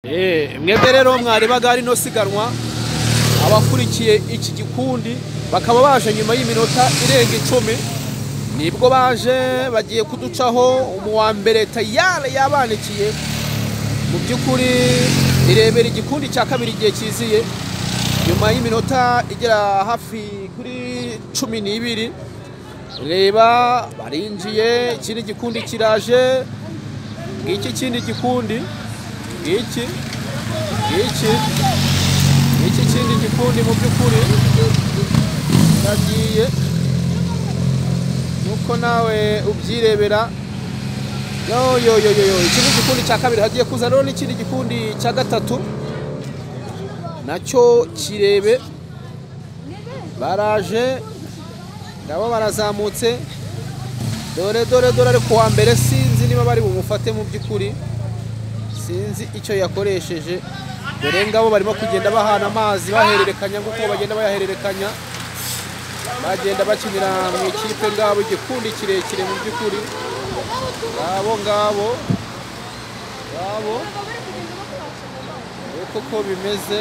Mwebwe rero mwarebaga ari no siganwa abakurikiye iki gikundi bakaba baje nyuma y'iminota irenga 10 nibwo baje bagiye kuducaho umuwa mbere tayari yabanikiye mu byukuri irebera igikundi cya kabiri giye kiziye nyuma y'iminota igera hafi kuri 12 reba barinjiye ikindi gikundi kiraje iki kindi gikundi iki kindi gikundi mu byukuri nagiye nuko nawe ubyirebera yo ikindi gikundi cya kabiri hagiye kuza rero n'ikindi gikundi cya gatatu nacyo kirebe baraje ngabo barazamutse dore ariko wa mbere sinzi niba bari bumufate mu byukuri sinzi icyo yakoresheje dore ngabo barimo kugenda bahana amazi bahererekanya nguko bagenda bayahererekanya bagenda bakinira mu ikipe ngabo igikundi kirekire mu byukuri ngabo uko bimeze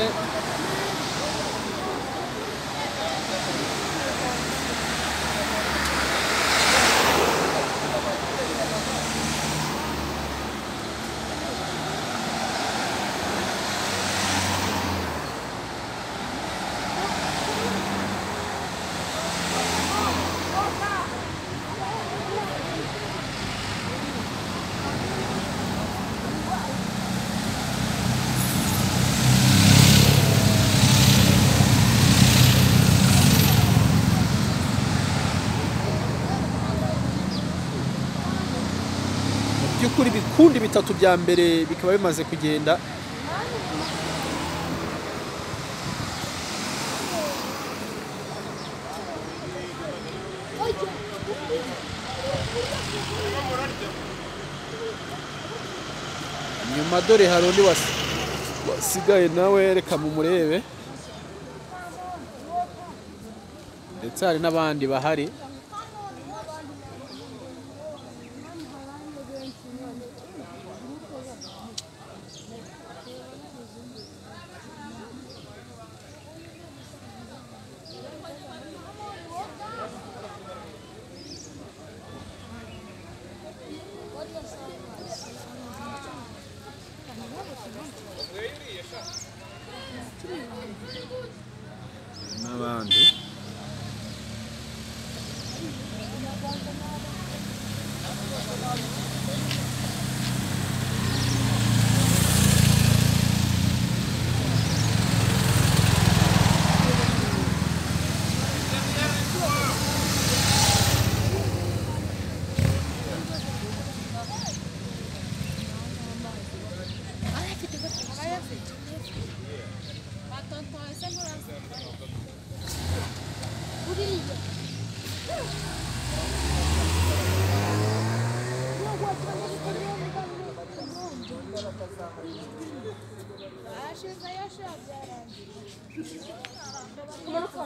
byukuri bikundi bitatu bya mbere bikaba bimaze kugenda nyuma dore hari undi wasigaye nawe reka mumurebe ndetse hari n'abandi bahari n'abandi